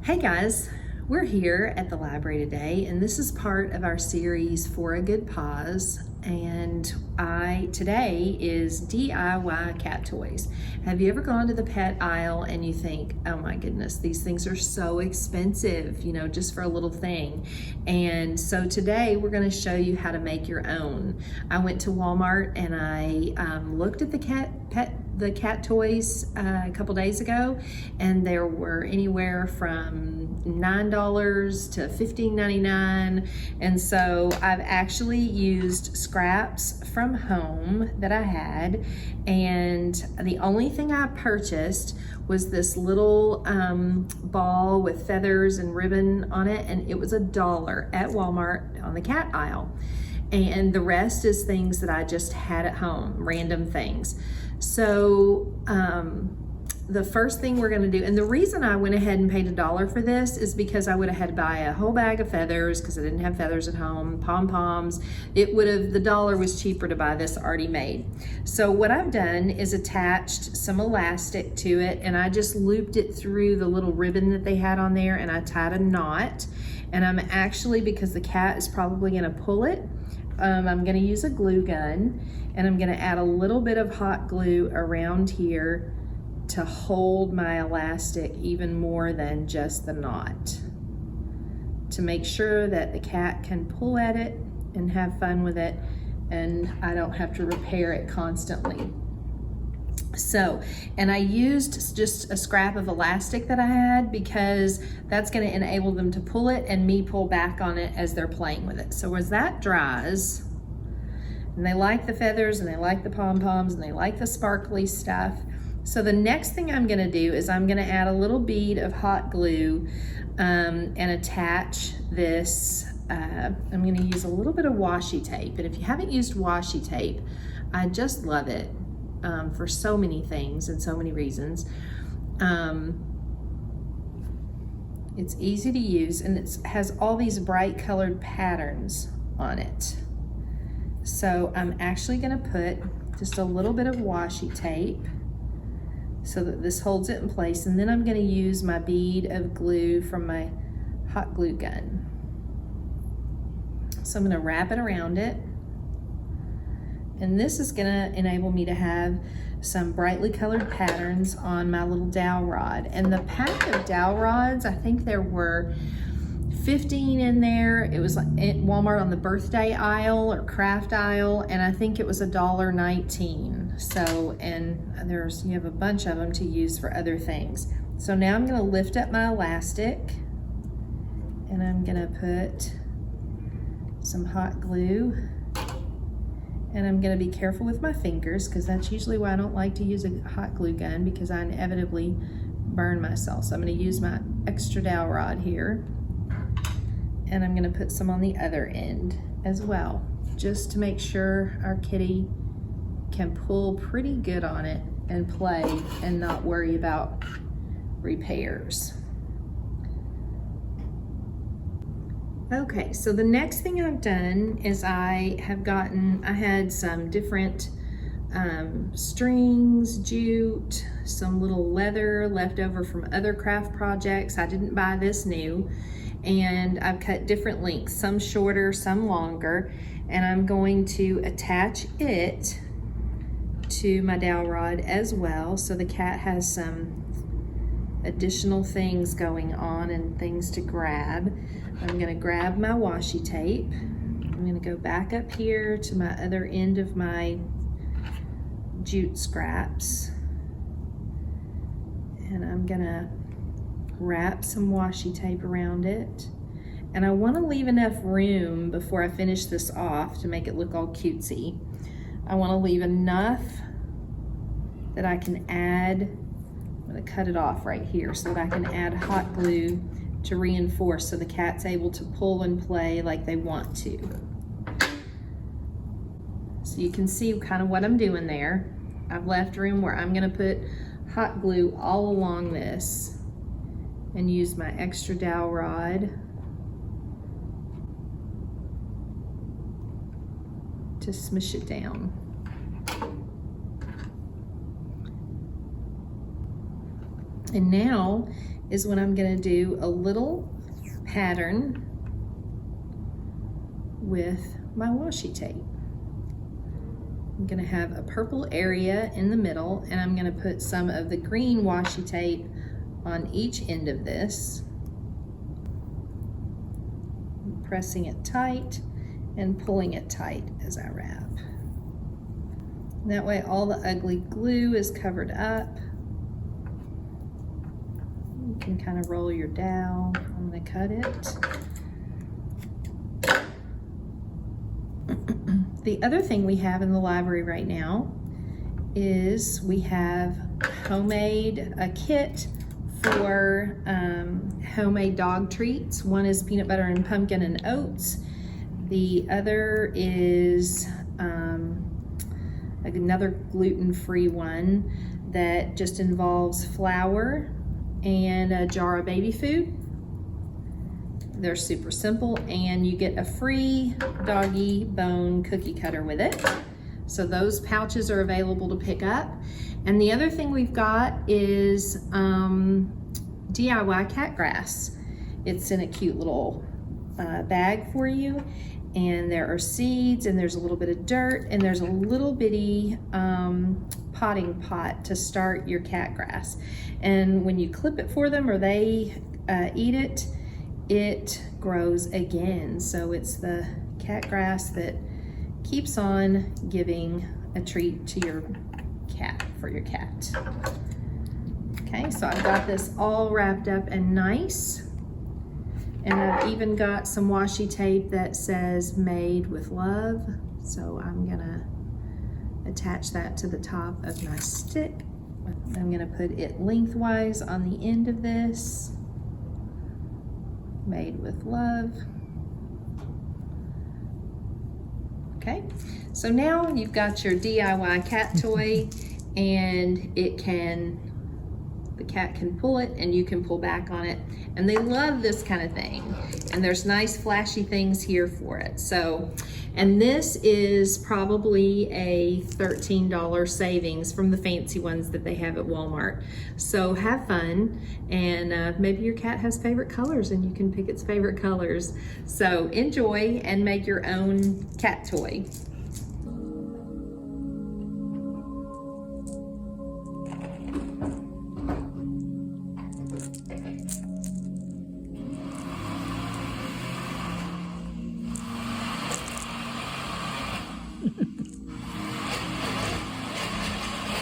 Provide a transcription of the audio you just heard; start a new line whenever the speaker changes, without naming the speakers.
Hey guys, we're here at the library today, and this is part of our series For a Good Pause. And today is DIY cat toys. Have you ever gone to the pet aisle and you think, oh my goodness, these things are so expensive, just for a little thing? And so today we're going to show you how to make your own. I went to Walmart and I looked at the cat toys a couple days ago, and there were anywhere from $9 to $15.99. And so I've actually used scraps from home that I had, and the only thing I purchased was this little ball with feathers and ribbon on it, and it was $1 at Walmart on the cat aisle. And the rest is things that I just had at home, random things. So the first thing we're gonna do, and the reason I went ahead and paid $1 for this is because I would have had to buy a whole bag of feathers because I didn't have feathers at home, pom-poms. The $1 was cheaper to buy this already made. So what I've done is attached some elastic to it, and I just looped it through the little ribbon that they had on there, and I tied a knot. And I'm actually, because the cat is probably gonna pull it, I'm gonna use a glue gun, and I'm gonna add a little bit of hot glue around here to hold my elastic even more than just the knot, to make sure that the cat can pull at it and have fun with it, and I don't have to repair it constantly. So, and I used just a scrap of elastic that I had because that's going to enable them to pull it and me pull back on it as they're playing with it. So as that dries, and they like the feathers and they like the pom-poms and they like the sparkly stuff. So the next thing I'm going to do is I'm going to add a little bead of hot glue and attach this. I'm going to use a little bit of washi tape, and if you haven't used washi tape, I just love it. For so many things and so many reasons. It's easy to use, and it has all these bright colored patterns on it. So I'm actually going to put just a little bit of washi tape so that this holds it in place, and then I'm going to use my bead of glue from my hot glue gun. So I'm going to wrap it around it. And this is gonna enable me to have some brightly colored patterns on my little dowel rod. And the pack of dowel rods, I think there were 15 in there. It was at Walmart on the birthday aisle or craft aisle, and I think it was $1.19. So, and you have a bunch of them to use for other things. So now I'm gonna lift up my elastic, and I'm gonna put some hot glue. And I'm gonna be careful with my fingers, because that's usually why I don't like to use a hot glue gun, because I inevitably burn myself. So I'm gonna use my extra dowel rod here, and I'm gonna put some on the other end as well, just to make sure our kitty can pull pretty good on it and play and not worry about repairs. Okay, so the next thing I've done is I had some different strings, jute, some little leather left over from other craft projects. I didn't buy this new, and I've cut different lengths, some shorter, some longer, and I'm going to attach it to my dowel rod as well, so the cat has some additional things going on and things to grab. I'm gonna grab my washi tape. I'm gonna go back up here to my other end of my jute scraps, and I'm gonna wrap some washi tape around it. And I wanna leave enough room before I finish this off to make it look all cutesy. I wanna leave enough that I can add, I'm gonna cut it off right here so that I can add hot glue to reinforce, so the cat's able to pull and play like they want to. So you can see kind of what I'm doing there. I've left room where I'm gonna put hot glue all along this and use my extra dowel rod to smush it down. And now is when I'm gonna do a little pattern with my washi tape. I'm gonna have a purple area in the middle, and I'm gonna put some of the green washi tape on each end of this. I'm pressing it tight and pulling it tight as I wrap. That way all the ugly glue is covered up. You can kind of roll your dowel. I'm gonna cut it. The other thing we have in the library right now is we have a kit for homemade dog treats. One is peanut butter and pumpkin and oats. The other is another gluten-free one that just involves flour and a jar of baby food. They're super simple, and you get a free doggy bone cookie cutter with it. So those pouches are available to pick up. And the other thing we've got is DIY cat grass. It's in a cute little bag for you. And there are seeds, and there's a little bit of dirt, and there's a little bitty potting pot to start your cat grass. And when you clip it for them or they eat it, it grows again. So it's the cat grass that keeps on giving a treat to your cat, for your cat. Okay, so I've got this all wrapped up and nice. And I've even got some washi tape that says made with love. So I'm gonna attach that to the top of my stick. I'm gonna put it lengthwise on the end of this. Made with love. Okay, so now you've got your DIY cat toy, and the cat can pull it and you can pull back on it. And they love this kind of thing. And there's nice flashy things here for it. So, and this is probably a $13 savings from the fancy ones that they have at Walmart. So have fun, and maybe your cat has favorite colors and you can pick its favorite colors. So enjoy and make your own cat toy.